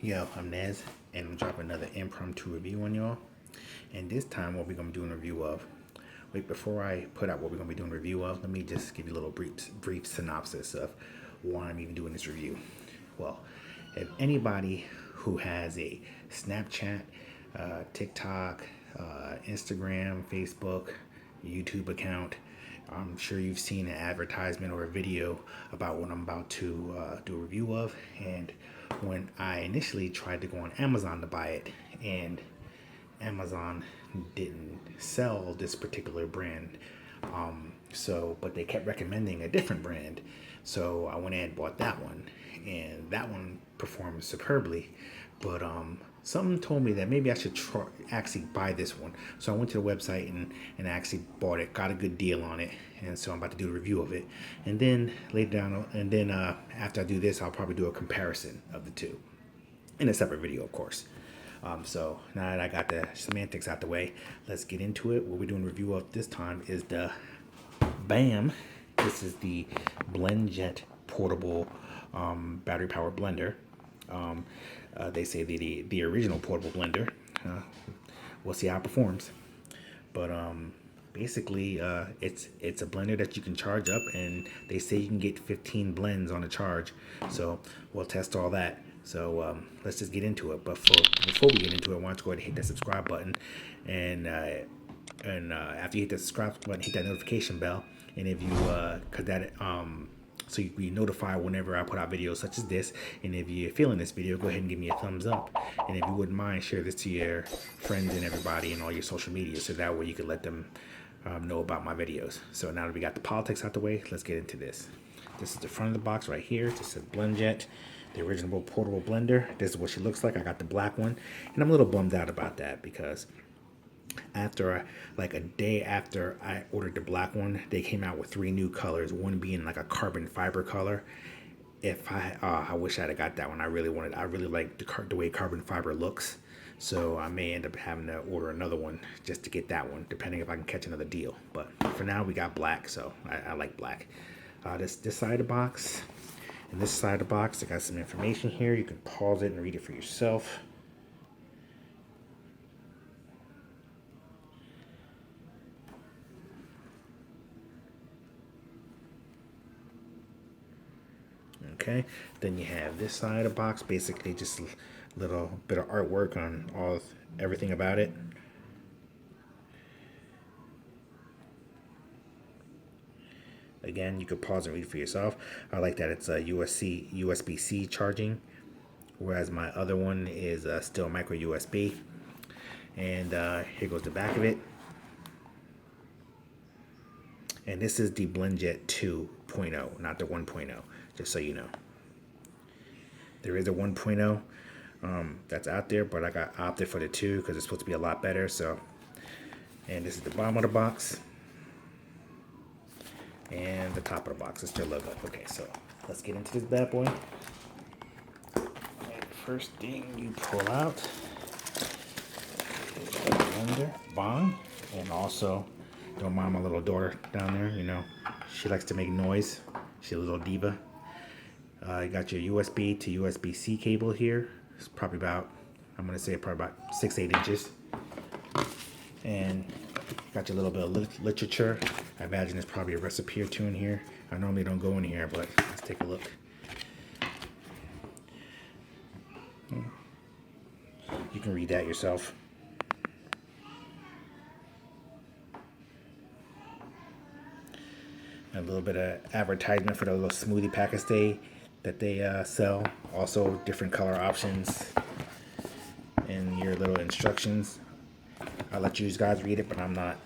Yo, I'm Nez, and I'm dropping another impromptu review on y'all. And this time, what we're gonna be doing a review of. Wait, before I put out what we're gonna be doing a review of, let me just give you a little brief synopsis of why I'm even doing this review. Well, if anybody who has a Snapchat, TikTok, Instagram, Facebook, YouTube account, I'm sure you've seen an advertisement or a video about what I'm about to do a review of. And when I initially tried to go on Amazon to buy it, and Amazon didn't sell this particular brand, but they kept recommending a different brand. So I went and bought that one, and that one performed superbly. But something told me that maybe I should actually buy this one. So I went to the website and actually bought it, got a good deal on it, and so I'm about to do a review of it. And then after I do this, I'll probably do a comparison of the two in a separate video, of course. So now that I got the semantics out the way, let's get into it. What we're doing a review of this time is the BAM. This is the Blendjet portable battery powered blender. They say the original portable blender. We'll see how it performs. But basically, it's a blender that you can charge up, and they say you can get 15 blends on a charge. So we'll test all that. So let's just get into it. But before we get into it, I want to go ahead and hit that subscribe button, and after you hit the subscribe button, hit that notification bell, and if you so you be notified whenever I put out videos such as this. And if you're feeling this video, go ahead and give me a thumbs up. And if you wouldn't mind, share this to your friends and everybody and all your social media, so that way you can let them know about my videos. So now that we got the politics out the way, let's get into this. This is the front of the box right here. This is Blendjet, the original portable blender. This is what she looks like. I got the black one, and I'm a little bummed out about that because like a day after I ordered the black one, they came out with 3 new colors, one being like a carbon fiber color. I wish I'd have got that one. I really like the way carbon fiber looks. So I may end up having to order another one just to get that one, depending if I can catch another deal. But for now, we got black, so I like black. This side of the box, and this side of the box, I got some information here. You can pause it and read it for yourself. Okay, then you have this side of the box, basically just a little bit of artwork on everything about it. Again, you could pause and read for yourself. I like that it's a USB-C charging, whereas my other one is still micro USB. And here goes the back of it. And this is the Blendjet 2.0, not the 1.0, just so you know. There is a 1.0 that's out there, but I opted for the 2 because it's supposed to be a lot better. So, and this is the bottom of the box. And the top of the box is their logo. Okay, so let's get into this bad boy. And first thing you pull out is the blender, bong, and also don't mind my little daughter down there. You know, she likes to make noise. She's a little diva. You got your USB to USB-C cable here. It's probably about, I'm gonna say probably about 6-8 inches. And got your little bit of literature. I imagine there's probably a recipe or 2 in here. I normally don't go in here, but let's take a look. You can read that yourself. A little bit of advertisement for the little smoothie packets that they sell. Also different color options and your little instructions. I'll let you guys read it, but I'm not.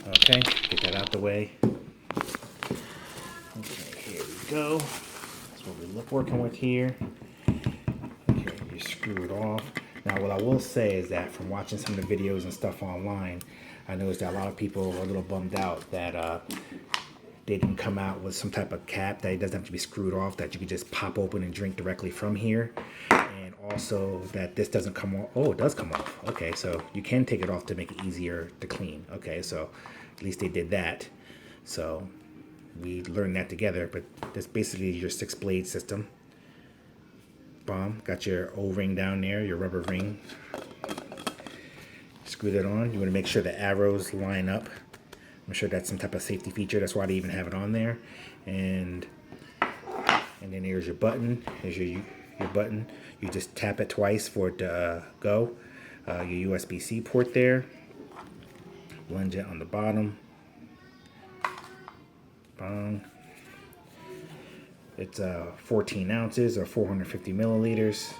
Okay, get that out the way. Okay, here we go. That's what we're working with here. Okay, you screw it off. Now, what I will say is that from watching some of the videos and stuff online, I noticed that a lot of people are a little bummed out that they didn't come out with some type of cap that it doesn't have to be screwed off, that you can just pop open and drink directly from here. And also that this doesn't come off. Oh, it does come off. Okay, so you can take it off to make it easier to clean. Okay, so at least they did that. So we learned that together, but that's basically your 6-blade system. Boom, got your O-ring down there, your rubber ring. Screw that on. You want to make sure the arrows line up. I'm sure that's some type of safety feature. That's why they even have it on there. And then here's your button. Here's your button. You just tap it twice for it to go. Your USB-C port there. Blendjet on the bottom. Bong. It's 14 ounces or 450 milliliters.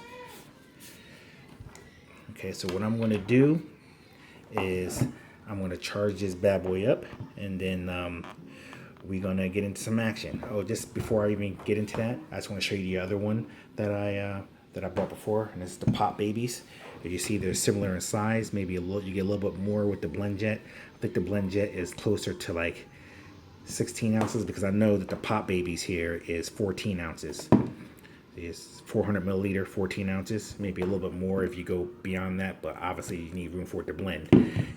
Okay, so what I'm going to do is I'm going to charge this bad boy up, and then we're going to get into some action. Oh, just before I even get into that, I just want to show you the other one that I bought before, and this is the Pop Babies. As you see, they're similar in size. Maybe a little, you get a little bit more with the Blendjet. I think the Blendjet is closer to like 16 ounces because I know that the Pop Babies here is 14 ounces. It's 400 milliliter, 14 ounces, maybe a little bit more if you go beyond that, but obviously you need room for it to blend.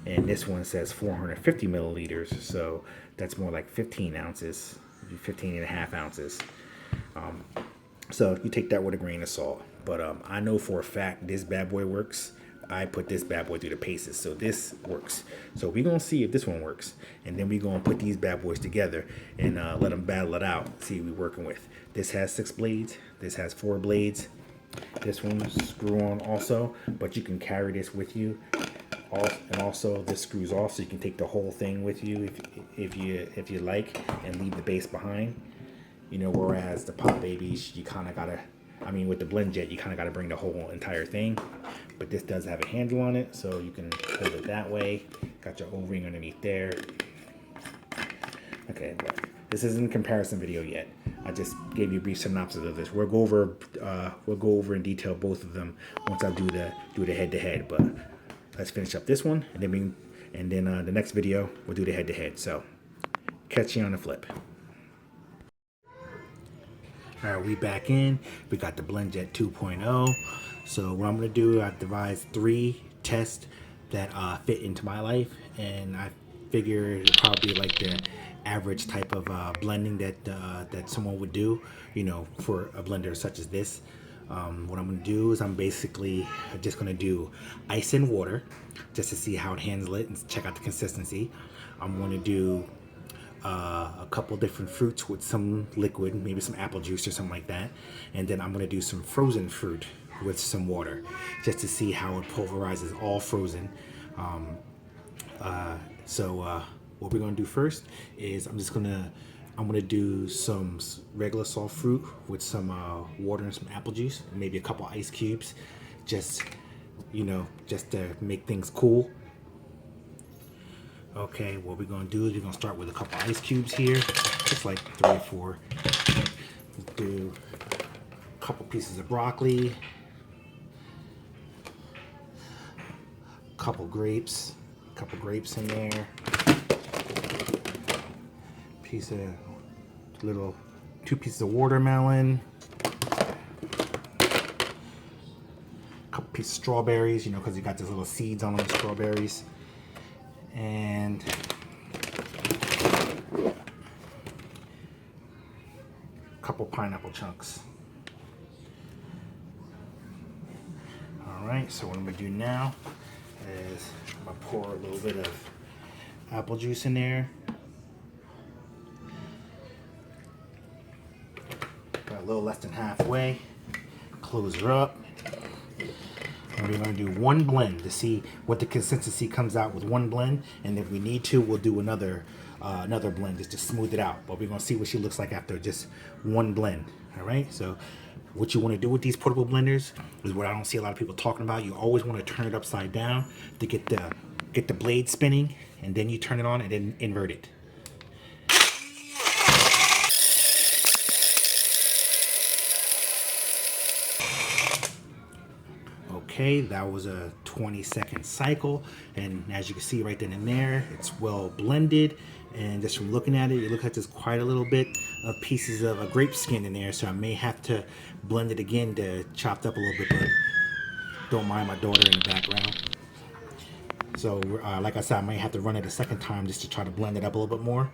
And this one says 450 milliliters, so that's more like 15 ounces, 15 and a half ounces. So you take that with a grain of salt. But I know for a fact this bad boy works. I put this bad boy through the paces, so this works. So we're gonna see if this one works, and then we're gonna put these bad boys together and let them battle it out, see what we're working with. This has 6 blades, this has 4 blades. This one screw on also, but you can carry this with you. And also this screws off, so you can take the whole thing with you if you like, and leave the base behind. You know, whereas the Pop Babies, you kind of gotta, I mean, with the Blendjet, you kind of got to bring the whole entire thing. But this does have a handle on it, so you can hold it that way. Got your O-ring underneath there. Okay, but this isn't a comparison video yet. I just gave you a brief synopsis of this. We'll go over in detail both of them once I do the head-to-head. But let's finish up this one, and then the next video we'll do the head-to-head. So catch you on the flip. All right, we back in. We got the Blendjet 2.0. So what I'm gonna do, I've devised 3 tests that fit into my life, and I figure it'd probably be like the average type of blending that someone would do, you know, for a blender such as this. What I'm gonna do is I'm basically just gonna do ice and water just to see how it handles it and check out the consistency. I'm gonna do a couple different fruits with some liquid, maybe some apple juice or something like that, and then I'm going to do some frozen fruit with some water just to see how it pulverizes all frozen. What we're going to do first is I'm going to do some regular soft fruit with some water and some apple juice, and maybe a couple ice cubes, just to make things cool. Okay, what we're gonna do is we're gonna start with a couple ice cubes here, just like 3 or 4. We'll do a couple pieces of broccoli, a couple grapes in there, two pieces of watermelon, a couple pieces of strawberries, because you got these little seeds on the strawberries. And a couple pineapple chunks. All right, so what I'm gonna do now is I'm gonna pour a little bit of apple juice in there. Got a little less than halfway. Close her up. And we're going to do one blend to see what the consistency comes out with one blend, and if we need to, we'll do another blend just to smooth it out. But we're going to see what she looks like after just one blend. All right, so what you want to do with these portable blenders is what I don't see a lot of people talking about. You always want to turn it upside down to get the blade spinning, and then you turn it on and then invert it. Okay, that was a 20-second cycle, and as you can see right then and there, it's well blended. And just from looking at it, it looks like there's quite a little bit of pieces of a grape skin in there, so I may have to blend it again to chop up a little bit, but don't mind my daughter in the background. So like I said, I might have to run it a second time just to try to blend it up a little bit more.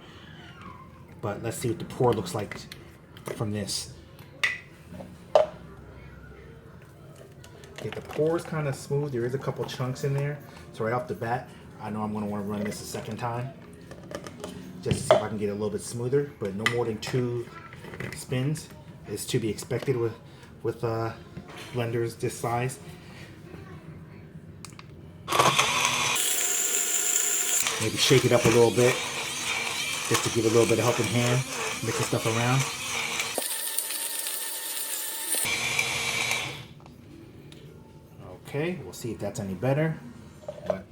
But let's see what the pour looks like from this. Okay, the pour is kind of smooth. There is a couple chunks in there. So right off the bat, I know I'm going to want to run this a second time, just to see if I can get it a little bit smoother, but no more than 2 spins is to be expected with blenders this size. Maybe shake it up a little bit, just to give it a little bit of helping hand, mixing stuff around. Okay, we'll see if that's any better. But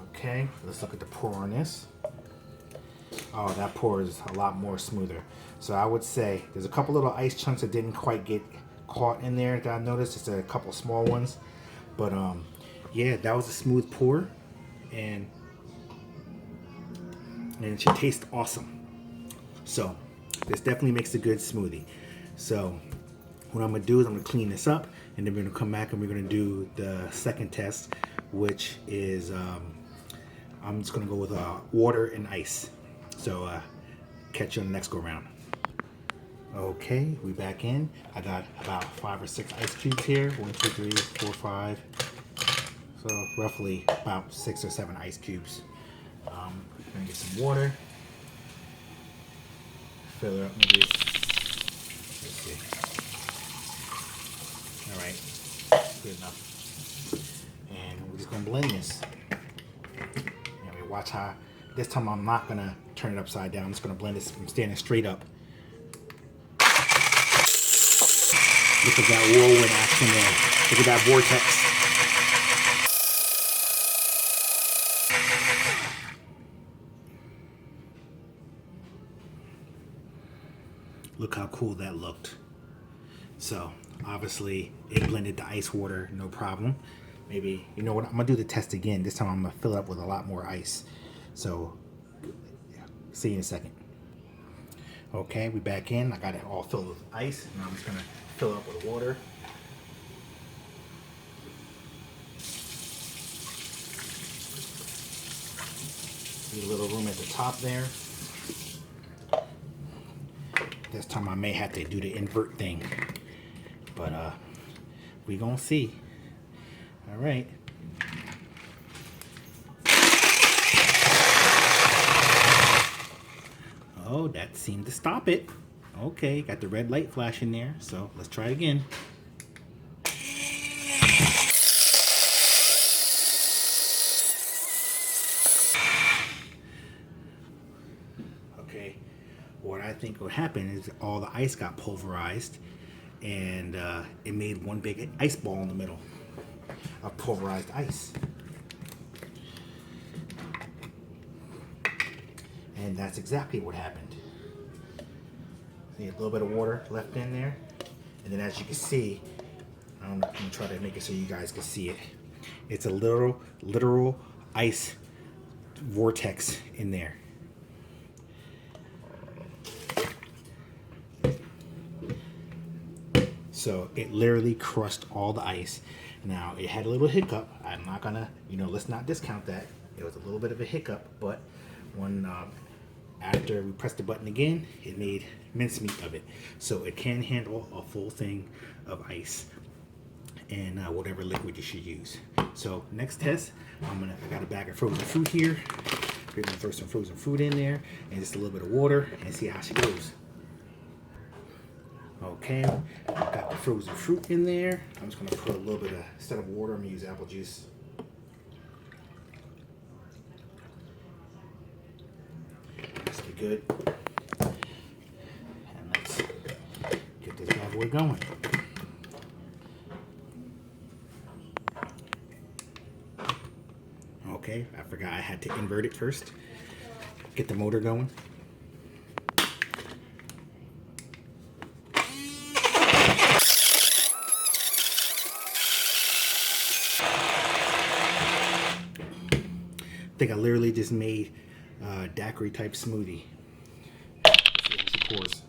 okay, let's look at the pour on this. Oh, that pour is a lot more smoother. So I would say there's a couple little ice chunks that didn't quite get caught in there that I noticed. Just a couple small ones. But yeah, that was a smooth pour, and it should taste awesome. So this definitely makes a good smoothie. So what I'm gonna do is I'm gonna clean this up, and then we're gonna come back and we're gonna do the second test, which is I'm just gonna go with water and ice. So catch you on the next go round. Okay, we back in. I got about 5 or 6 ice cubes here. 1, 2, 3, 4, 5. So roughly about 6 or 7 ice cubes. I'm gonna get some water. Fill it up maybe. Let's see. All right, good enough. And we're just gonna blend this. And we watch how. This time I'm not gonna turn it upside down. I'm just gonna blend this from standing straight up. Look at that whirlwind action there. Look at that vortex. Look how cool that looked. So obviously it blended the ice water, no problem. Maybe, you know what, I'm gonna do the test again. This time I'm gonna fill it up with a lot more ice. So see you in a second. Okay, we back in. I got it all filled with ice. Now I'm just gonna fill it up with water. Need a little room at the top there. This time I may have to do the invert thing, but we gonna see. All right. Oh, that seemed to stop it. Okay, got the red light flashing there, so let's try again. Okay, what I think would happen is all the ice got pulverized, and it made one big ice ball in the middle of pulverized ice. And that's exactly what happened. See a little bit of water left in there. And then as you can see, I'm gonna try to make it so you guys can see it. It's a literal ice vortex in there. So it literally crushed all the ice. Now it had a little hiccup. I'm not gonna, let's not discount that. It was a little bit of a hiccup, but when after we pressed the button again, it made mincemeat of it. So it can handle a full thing of ice and whatever liquid you should use. So next test, I got a bag of frozen fruit here. We're gonna throw some frozen fruit in there and just a little bit of water and see how she goes. Okay, I've got the frozen fruit in there. I'm just gonna put a little bit of, instead of water, I'm gonna use apple juice. This will be good. And let's get this bad boy going. Okay, I forgot I had to invert it first. Get the motor going. think I literally just made daiquiri type smoothie. Of course.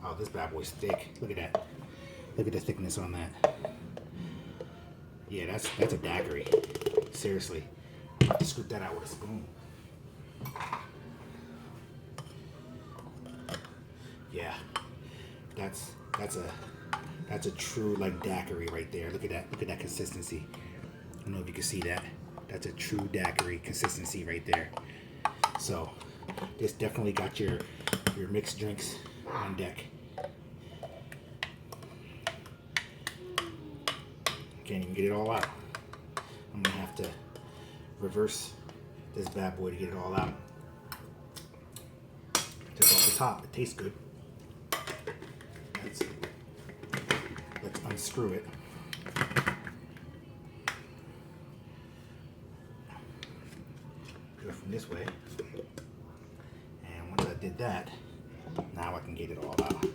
Oh, this bad boy's thick. Look at that. Look at the thickness on that. Yeah, that's a daiquiri. Seriously. I have to scoop that out with a spoon. Yeah. That's a true like daiquiri right there. Look at that. Look at that consistency. I don't know if you can see that. That's a true daiquiri consistency right there. So this definitely got your mixed drinks on deck. Can't even get it all out. I'm gonna have to reverse this bad boy to get it all out. Just off the top, it tastes good. Let's unscrew it. Go from this way. And once I did that, now I can get it all out.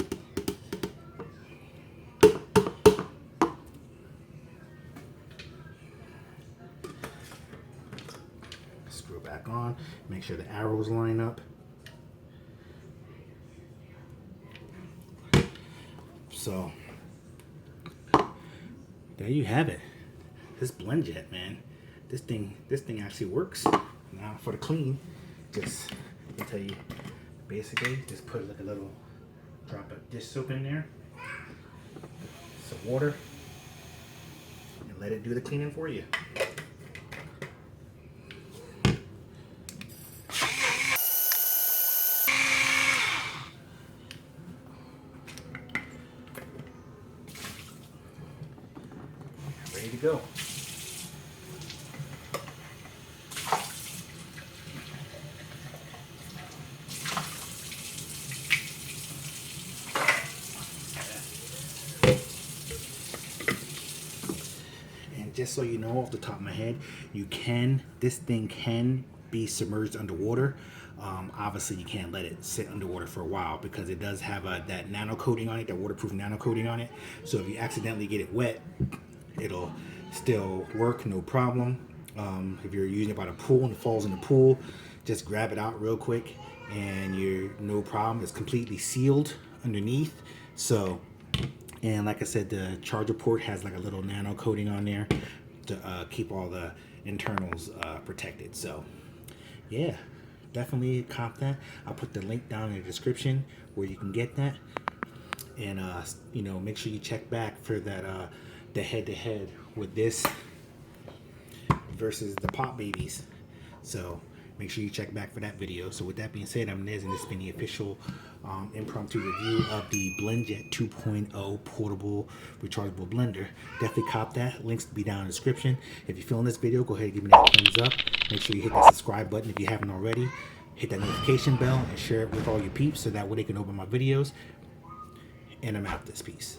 Screw it back on. Make sure the arrows line up. So there you have it. This Blendjet, man. This thing actually works. Now for the clean, just I'll tell you, basically just put like a little drop of dish soap in there, some water, and let it do the cleaning for you. Ready to go. And just so you know off the top of my head, this thing can be submerged underwater. Obviously you can't let it sit underwater for a while because it does have that nano coating on it, that waterproof nano coating on it. So if you accidentally get it wet, it'll still work, no problem. If you're using it by the pool and it falls in the pool, just grab it out real quick and you're no problem. It's completely sealed underneath. So, and like I said, the charger port has like a little nano coating on there to keep all the internals protected. So yeah, definitely cop that. I'll put the link down in the description where you can get that. And you know, make sure you check back for that the head-to-head with this versus the Pop Babies. So make sure you check back for that video. So with that being said, I'm Nez, and this has been the official impromptu review of the Blendjet 2.0 portable rechargeable blender. Definitely cop that. Links to be down in the description. If you're feeling this video, go ahead and give me that thumbs up. Make sure you hit that subscribe button if you haven't already. Hit that notification bell and share it with all your peeps so that way they can open my videos. And I'm out this piece.